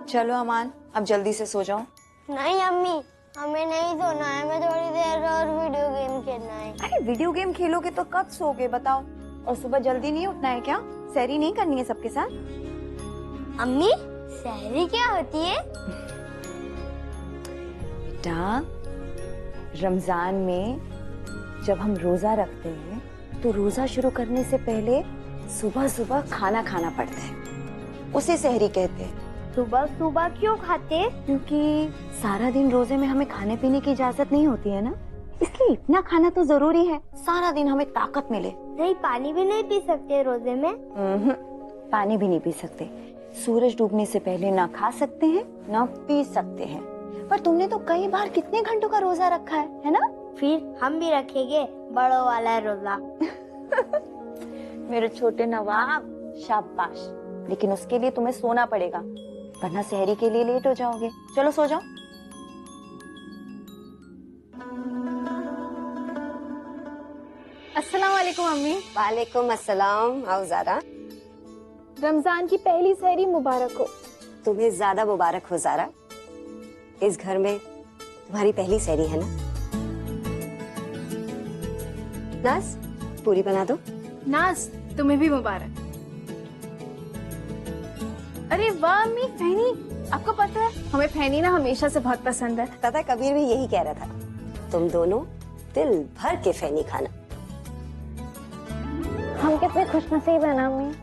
चलो अमान, अब जल्दी से सो जाओ। नहीं अम्मी, हमें नहीं सोना है, हमें थोड़ी देर और वीडियो गेम खेलना है। अरे वीडियो गेम खेलोगे तो कब सोओगे बताओ? और सुबह जल्दी नहीं उठना है क्या? सैरी नहीं करनी है सबके साथ? अम्मी, सहरी क्या होती है? बेटा, रमजान में जब हम रोजा रखते हैं तो रोजा शुरू करने से पहले सुबह सुबह खाना खाना पड़ता है, उसे सहरी कहते हैं। सुबह सुबह क्यों खाते? क्योंकि सारा दिन रोजे में हमें खाने पीने की इजाजत नहीं होती है ना, इसलिए इतना खाना तो जरूरी है, सारा दिन हमें ताकत मिले। नहीं, पानी भी नहीं पी सकते रोजे में? पानी भी नहीं पी सकते। सूरज डूबने से पहले ना खा सकते हैं ना पी सकते हैं। पर तुमने तो कई बार कितने घंटों का रोजा रखा है ना? फिर हम भी रखेंगे बड़ों वाला रोजा। मेरे छोटे नवाब, शाबाश। लेकिन उसके लिए तुम्हें सोना पड़ेगा, वरना सहरी के लिए लेट हो जाओगे। चलो सो जाओ। अस्सलाम वालेकुम अम्मी। वालेकुम अस्सलाम। आओ ज़ारा। रमजान की पहली सहरी मुबारक हो। तुम्हें ज्यादा मुबारक हो ज़ारा। इस घर में तुम्हारी पहली सहरी है ना? नाज, पूरी बना दो। नाज, तुम्हें भी मुबारक। अरे वाह अम्मी, फहनी, आपको पता है हमें फहनी ना हमेशा से बहुत पसंद है। पता, कबीर भी यही कह रहा था, तुम दोनों दिल भर के फैनी खाना। हम कितने खुशनसीब हैं ना अम्मी।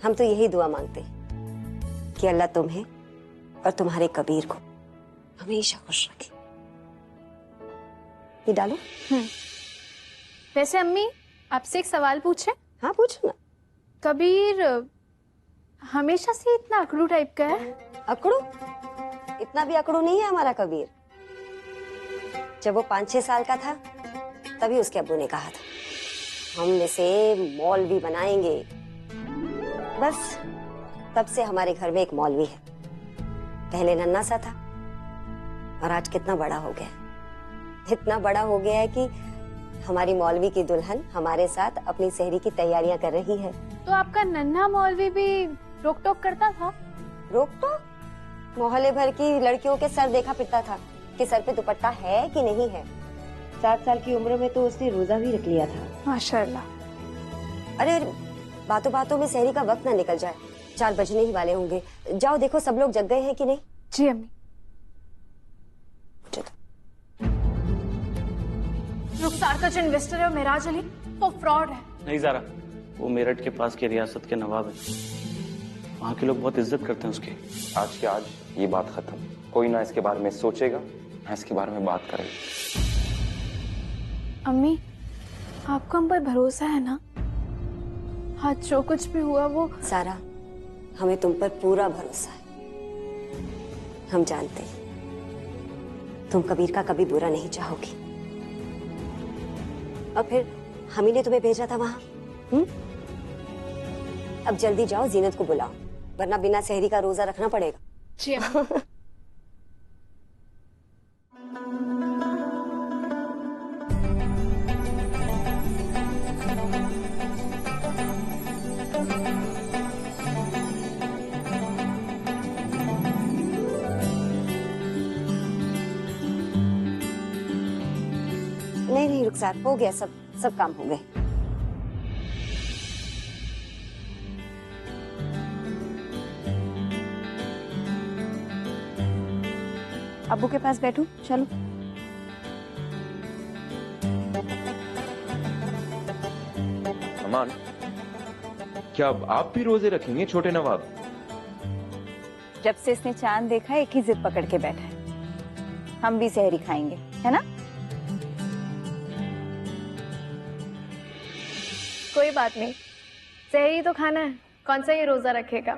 हम तो यही दुआ मांगते हैं कि अल्लाह तुम्हें और तुम्हारे कबीर को हमेशा खुश रखे। ये डालो। वैसे अम्मी, आपसे एक सवाल पूछे? हाँ, पूछो ना। कबीर हमेशा से इतना अकड़ू टाइप का है? अकड़ू? इतना भी अकड़ू नहीं है हमारा कबीर। जब वो 5-6 साल का था तभी उसके अब्बू ने कहा था, हम इसे मौलवी बनाएंगे। बस तब से हमारे घर में एक मौलवी है। पहले नन्हा सा था और आज कितना बड़ा हो गया। इतना बड़ा हो गया है कि हमारी मौलवी की दुल्हन हमारे साथ अपनी सहरी की तैयारियां कर रही है। तो आपका नन्हा मौलवी भी रोक टोक करता था? रोक तो मोहल्ले भर की लड़कियों के सर देखा पिटता था कि सर पे दुपट्टा है कि नहीं है। 7 साल की उम्र में तो उसने रोजा भी रख लिया था। माशाल्लाह। अरे बातों बातों में सहरी का वक्त ना निकल जाए, 4 बजने ही वाले होंगे। जाओ देखो सब लोग जग गए हैं कि नहीं। जी अम्मी। रुखसार का जो इन्वेस्टर है वो मेराज अली, वो फ्रॉड है। नहीं ज़ारा, वो मेरठ के पास की रियासत के नवाब है, वहाँ के लोग बहुत इज्जत करते हैं उसकी। आज के आज ये बात खत्म। कोई ना इसके बारे में सोचेगा, ना इसके बारे में बात करेगा। अम्मी, आपको हम पर भरोसा है ना? आज जो कुछ भी हुआ वो सारा, हमें तुम पर पूरा भरोसा है। हम जानते हैं तुम कबीर का कभी बुरा नहीं चाहोगी। और फिर हम ही ने तुम्हें भेजा था वहां। अब जल्दी जाओ, जीनत को बुलाओ, वरना बिना सहरी का रोजा रखना पड़ेगा। जी अम्मी। नहीं नहीं रुखसार, हो गया, सब काम हो गए। अब्बू के पास बैठो, चलो। अमान, क्या अब आप भी रोजे रखेंगे छोटे नवाब? जब से इसने चांद देखा एक ही जिद पकड़ के बैठा है, हम भी सहरी खाएंगे, है ना? कोई बात नहीं, सहरी तो खाना है, कौन सा ये रोजा रखेगा?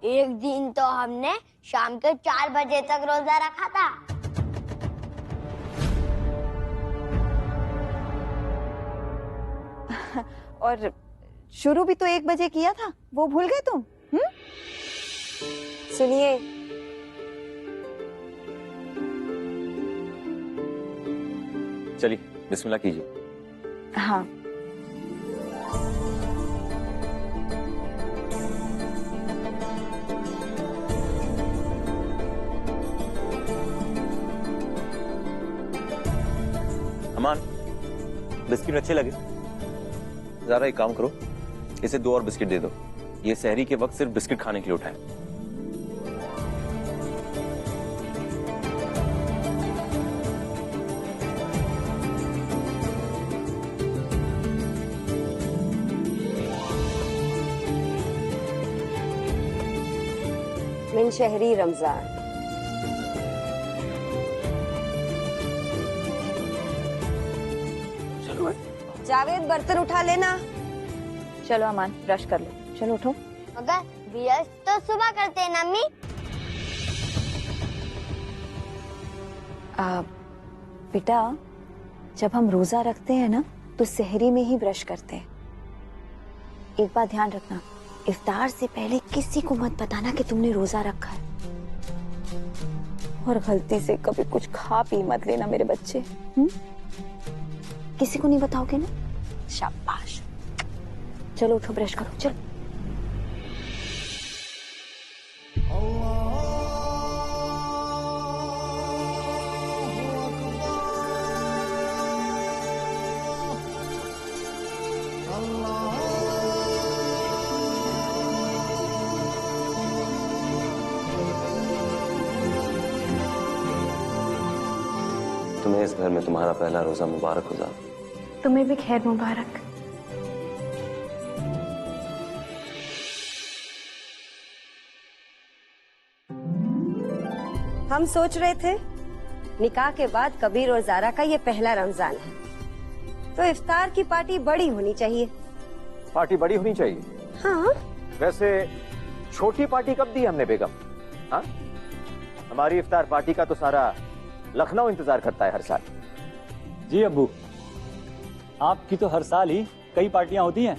एक दिन तो हमने शाम के 4 बजे तक रोजा रखा था। और शुरू भी तो 1 बजे किया था, वो भूल गए तुम? सुनिए, चलिए बिस्मिल्लाह कीजिए। हाँ। अमान, बिस्किट अच्छे लगे? जरा एक काम करो, इसे 2 और बिस्किट दे दो। ये सहरी के वक्त सिर्फ बिस्किट खाने के लिए उठाए। मिन शहरी रमजान। जावेद बर्तन उठा लेना। चलो अमान, ब्रश कर लो। चलो उठो। मगर ब्रश तो सुबह करते हैं ना अम्मी। बेटा, जब हम रोजा रखते हैं ना तो सहरी में ही ब्रश करते हैं। एक बात ध्यान रखना, इफ्तार से पहले किसी को मत बताना कि तुमने रोजा रखा है। और गलती से कभी कुछ खा पी मत लेना मेरे बच्चे। किसी को नहीं बताओगे ना? शाबाश। चलो उठो, ब्रश करो। चलो। तुम्हें इस घर में तुम्हारा पहला रोजा मुबारक हो जाए। तुम्हें भी खैर मुबारक। हम सोच रहे थे निकाह के बाद कबीर और जारा का ये पहला रमजान है, तो इफ्तार की पार्टी बड़ी होनी चाहिए। पार्टी बड़ी होनी चाहिए? हाँ। वैसे छोटी पार्टी कब दी हमने बेगम? हाँ, हमारी इफ्तार पार्टी का तो सारा लखनऊ इंतजार करता है हर साल। जी अब्बू, आपकी तो हर साल ही कई पार्टियां होती हैं।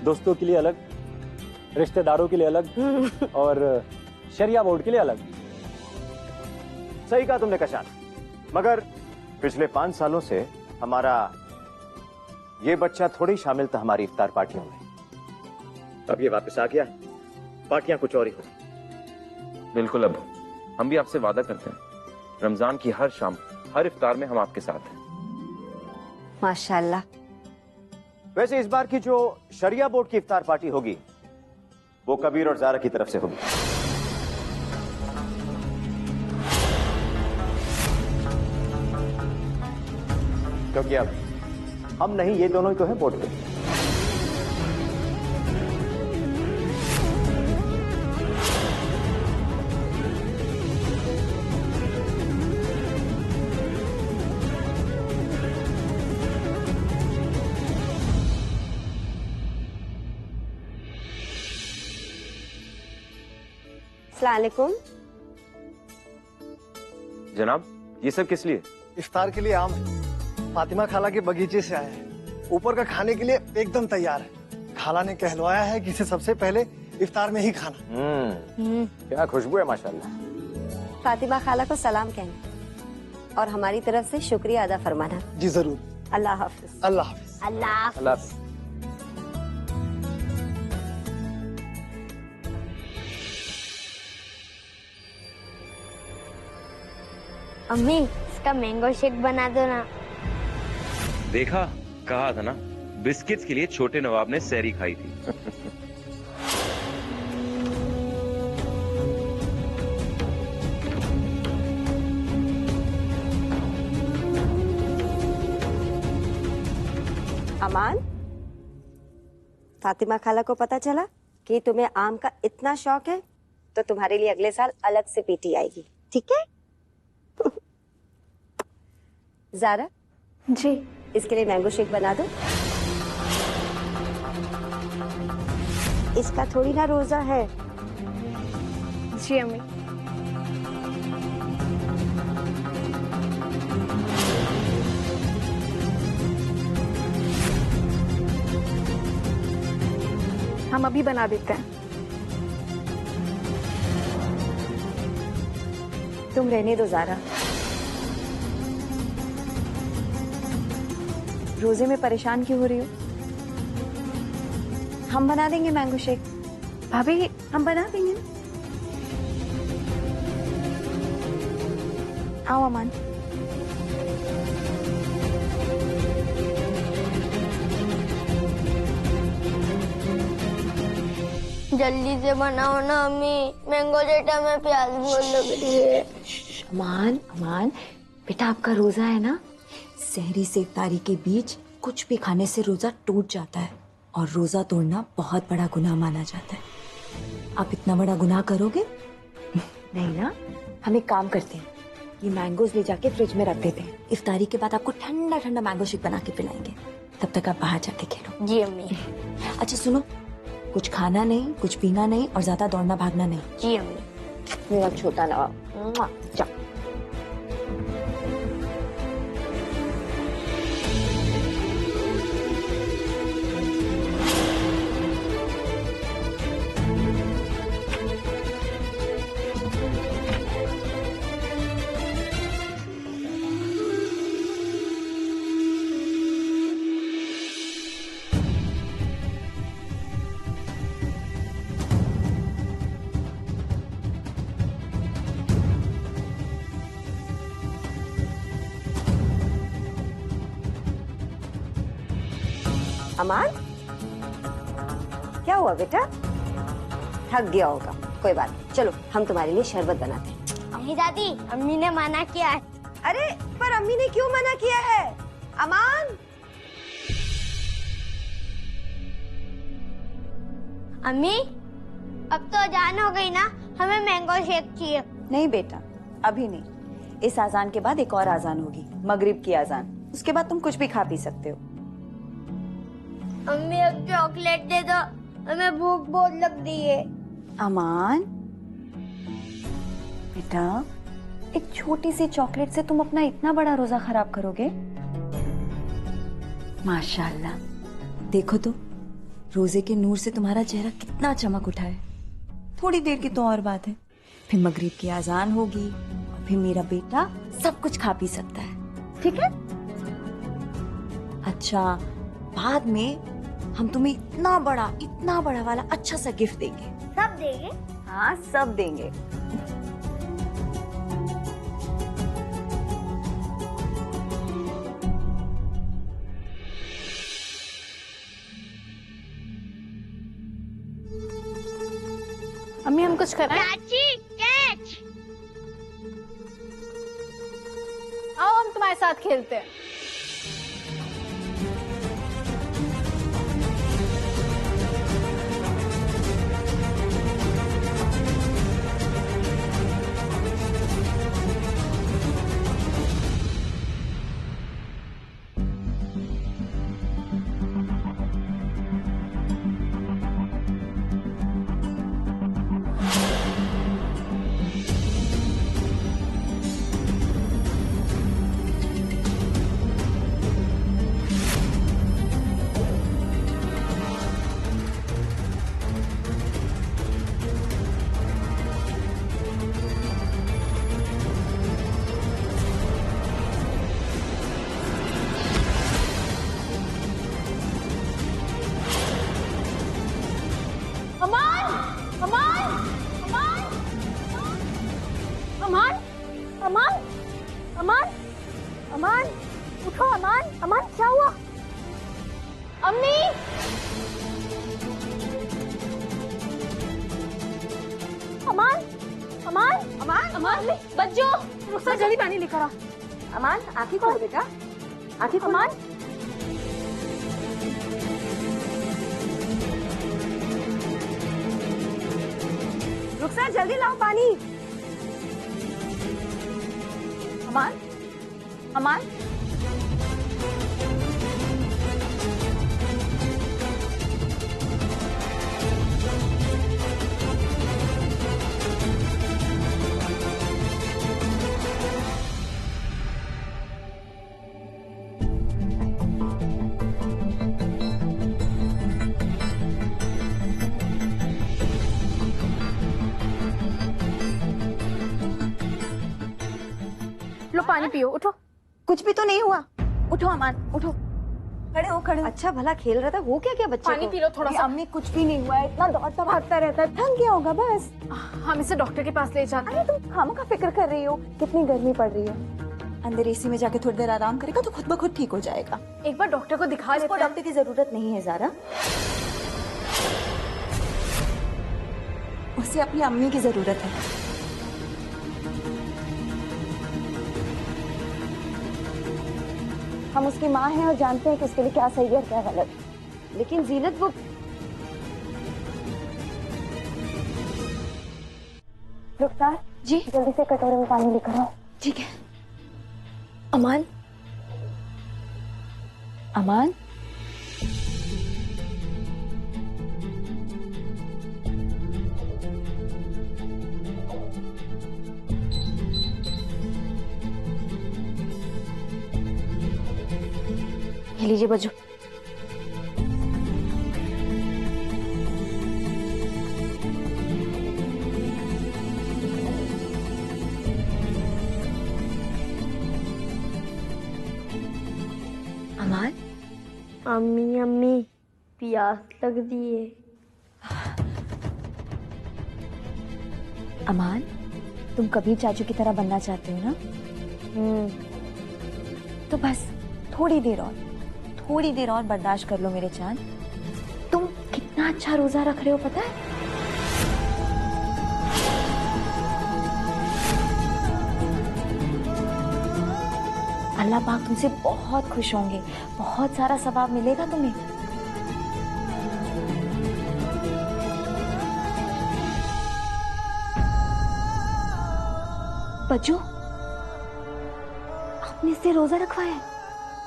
दोस्तों के लिए अलग, रिश्तेदारों के लिए अलग और शरिया बोर्ड के लिए अलग। सही कहा तुमने कशान, मगर पिछले 5 सालों से हमारा ये बच्चा थोड़ी शामिल था हमारी इफ्तार पार्टियों में। अब ये वापस आ गया, पार्टियां कुछ और ही हो। बिल्कुल अब्बू, हम भी आपसे वादा करते हैं, रमजान की हर शाम, हर इफ्तार में हम आपके साथ हैं। माशाल्लाह। वैसे इस बार की जो शरिया बोर्ड की इफ्तार पार्टी होगी वो कबीर और जारा की तरफ से होगी, क्योंकि अब हम नहीं, ये दोनों ही तो हैं बोर्ड पे। अस्सलामुअलैकुम। जनाब, ये सब किस लिए? इफ्तार के लिए आम है, फातिमा खाला के बगीचे से आया है। ऊपर का खाने के लिए एकदम तैयार है। खाला ने कहलवाया है कि इसे सबसे पहले इफ्तार में ही खाना। क्या खुशबू है माशाल्लाह। फातिमा खाला को सलाम कहना और हमारी तरफ से शुक्रिया अदा फरमाना। जी जरूर। अल्लाह हाफिज। अल्लाह हाफिज। अल्लाह। अल्लाह। अम्मी, इसका मैंगो शेक बना दो ना। देखा, कहा था ना, बिस्किट्स के लिए छोटे नवाब ने सहरी खाई थी। अमान, फातिमा खाला को पता चला कि तुम्हें आम का इतना शौक है तो तुम्हारे लिए अगले साल अलग से पीटी आएगी, ठीक है? जारा जी। इसके लिए मैंगो शेक बना दो। इसका थोड़ी ना रोजा है। जी अम्मी। हम अभी बना देते हैं। तुम रहने दो जारा। रोजे में परेशान क्यों हो रही हो? हम बना देंगे मैंगो शेक। भाभी हम बना देंगे ना। आओ अमान। जल्दी से बनाओ ना अम्मी, मैंगो जेटा में प्याज बहुत लग रही है। अमान अमान बेटा, आपका रोजा है ना? सहरी से इफ्तारी के बीच कुछ भी खाने से रोजा टूट जाता है और रोजा तोड़ना बहुत बड़ा गुनाह माना जाता है। आप इतना बड़ा गुनाह करोगे? नहीं ना। हम एक काम करते हैं, ये मैंगोज ले जाके फ्रिज में रख देते हैं। इफ्तारी के बाद आपको ठंडा ठंडा मैंगो शेक बना के पिलाएंगे। तब तक आप बाहर जाके खेलो। जी अम्मी। अच्छा सुनो, कुछ खाना नहीं, कुछ पीना नहीं और ज्यादा दौड़ना भागना नहीं। जी अम्मी। मेरा छोटा नवाब। जाओ। अमान, क्या हुआ बेटा? थक गया होगा, कोई बात नहीं। चलो हम तुम्हारे लिए शरबत बनाते हैं। अम्मी दादी, अम्मी ने मना किया है। अरे पर अम्मी ने क्यों मना किया है? अमान, अम्मी अब तो अजान हो गई ना, हमें मैंगो शेक चाहिए। नहीं बेटा, अभी नहीं। इस आजान के बाद एक और आजान होगी, मगरिब की आजान। उसके बाद तुम कुछ भी खा पी सकते हो। अम्मी अब चॉकलेट दे दो, हमें भूख बहुत लग रही है। अमान बेटा, एक छोटी सी चॉकलेट से तुम अपना इतना बड़ा रोजा खराब करोगे? माशाल्लाह, देखो तो रोजे के नूर से तुम्हारा चेहरा कितना चमक उठा है। थोड़ी देर की तो और बात है, फिर मगरिब की आजान होगी और फिर मेरा बेटा सब कुछ खा पी सकता है। ठीक है? अच्छा, बाद में हम तुम्हें इतना बड़ा वाला अच्छा सा गिफ्ट देंगे। सब देंगे? हाँ, सब देंगे। अम्मी हम कुछ कराएं? चाची कैच। आओ हम तुम्हारे साथ खेलते हैं। अमान, उठो अमान। अमान क्या हुआ? अम्मी, अमान, अमान, अमान, अमान, बच्चों, रुखसा जल्दी पानी लेकर आ। अमान, आंखें खोलो बेटा, आंखें खोलो। अमान, रुखसा जल्दी लाओ पानी। अमान, अमान, लो पानी पियो, उठो। कुछ भी तो नहीं हुआ। उठो अमान, उठो। खड़े हो खड़े हो। अच्छा भला खेल रहा था, वो क्या क्या बच्चे पानी को? पी लो थोड़ा सा। अम्मी कुछ भी नहीं हुआ है, इतना दौड़ता भागता रहता है, थक गया होगा बस। हम इसे डॉक्टर के पास ले जाते हैं। अरे तुम खामखा फिक्र कर रही हो, कितनी गर्मी पड़ रही है। अंदर एसी में जाके थोड़ी देर आराम करेगा तो खुद ब खुद ठीक हो जाएगा। एक बार डॉक्टर को दिखा इसको लेते हैं। डॉक्टर की जरूरत नहीं है ज़ारा, उसे अपनी अम्मी की जरूरत है। हम उसकी माँ हैं और जानते हैं कि उसके लिए क्या सही है और क्या गलत। लेकिन जीनत वो रुखसार जी जल्दी से कटोरे में पानी लेकर आओ। ठीक है। अमान, अमान, ये लीजिए बज्जू। अमान, अम्मी अम्मी प्यास लग रही है। अमान, तुम कभी चाचू की तरह बनना चाहते हो ना? तो बस थोड़ी देर और बर्दाश्त कर लो मेरे चांद। तुम कितना अच्छा रोजा रख रहे हो पता है? अल्लाह पाक तुमसे बहुत खुश होंगे, बहुत सारा सवाब मिलेगा तुम्हें। बच्चू, आपने इससे रोजा रखवाया है?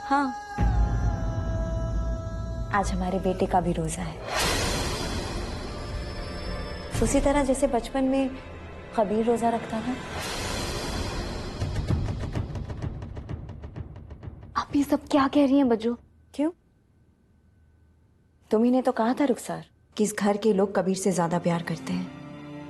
हाँ, आज हमारे बेटे का भी रोजा है, उसी तरह जैसे बचपन में कबीर रोजा रखता था। आप ये सब क्या कह रही हैं बज्जू? क्यों? तुम्ही ने तो कहा था रुखसार कि इस घर के लोग कबीर से ज्यादा प्यार करते हैं।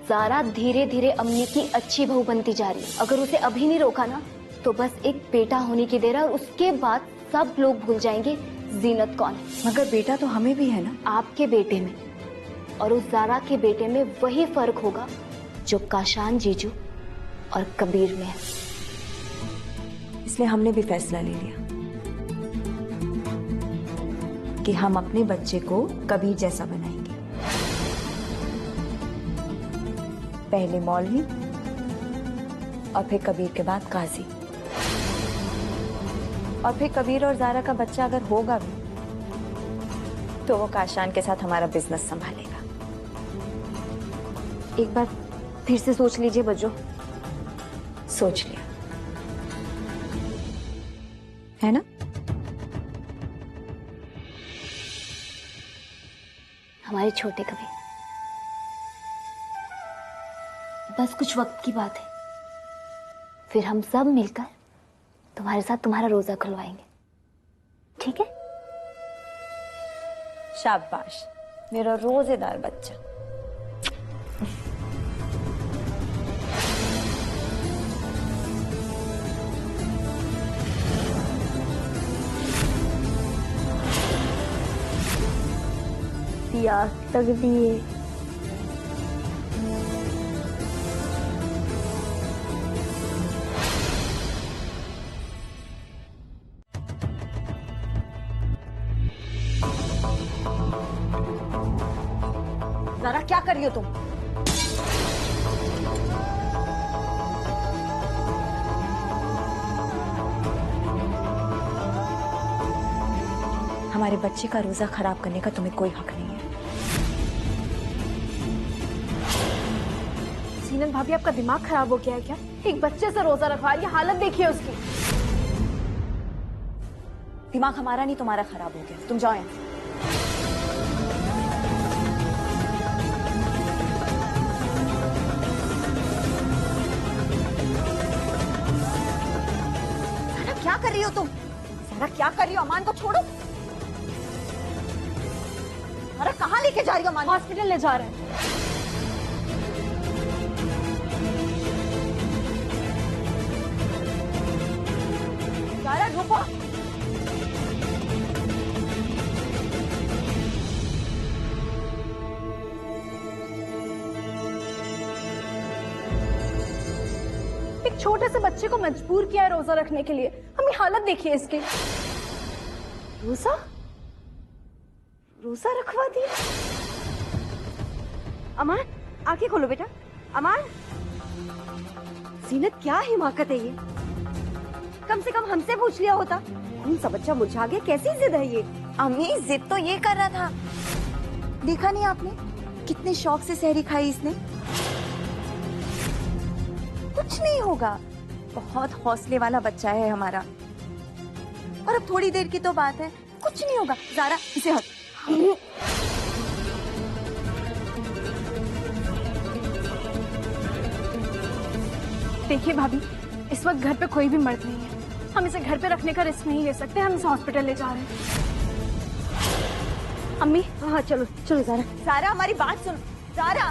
ज़ारा धीरे धीरे अम्मी की अच्छी बहू बनती जा रही है। अगर उसे अभी नहीं रोका ना तो बस एक बेटा होने की देर है और उसके बाद सब लोग भूल जाएंगे जीनत कौन है। मगर बेटा तो हमें भी है ना। आपके बेटे में और उस ज़ारा के बेटे में वही फर्क होगा जो काशान जीजू और कबीर में है। इसलिए हमने भी फैसला ले लिया कि हम अपने बच्चे को कबीर जैसा बनाएंगे। पहले मौलवी और फिर कबीर के बाद काजी, और फिर कबीर और ज़ारा का बच्चा अगर होगा भी तो वो काशान के साथ हमारा बिजनेस संभालेगा। एक बार फिर से सोच लीजिए बज्जू। सोच लिया है ना? हमारे छोटे कबीर, बस कुछ वक्त की बात है, फिर हम सब मिलकर तुम्हारे साथ तुम्हारा रोजा खुलवाएंगे, ठीक है? शाबाश मेरा रोजेदार बच्चा। प्यास लग रही है। ज़ारा क्या कर रही हो तुम? हमारे बच्चे का रोजा खराब करने का तुम्हें कोई हक नहीं है। सीनत भाभी, आपका दिमाग खराब हो गया है क्या? एक बच्चे से रोजा रखवा रही है, हालत देखिए उसकी। दिमाग हमारा नहीं तुम्हारा खराब हो गया। तुम जाओ यहाँ से। क्या कर रही हो तुम? ज़ारा क्या कर रही हो? अमान को छोड़ो। ज़ारा कहाँ लेके जा रही हो? अमान हॉस्पिटल ले जा रहे हैं। ज़ारा रुको। छोटे से बच्चे को मजबूर किया है रोजा रखने के लिए। हमें हालत देखिए इसकी। रोजा रोजा रखवा दी। अमान, आंखें खोलो बेटा। अमान, जीनत क्या हिमाकत है ये? कम से कम हमसे पूछ लिया होता। कौन सा बच्चा मुरझा गया? कैसी जिद है ये? अम्मी जिद तो ये कर रहा था, देखा नहीं आपने कितने शौक से सहरी खाई इसने। कुछ नहीं होगा, बहुत हौसले वाला बच्चा है हमारा। और अब थोड़ी देर की तो बात है, कुछ नहीं होगा। ज़ारा इसे हट। देखिए भाभी, इस वक्त घर पे कोई भी मर्द नहीं है। हम इसे घर पे रखने का रिस्क नहीं ले सकते। हम इसे हॉस्पिटल ले जा रहे हैं। अम्मी, हाँ चलो चलो ज़ारा। ज़ारा हमारी बात सुन। ज़ारा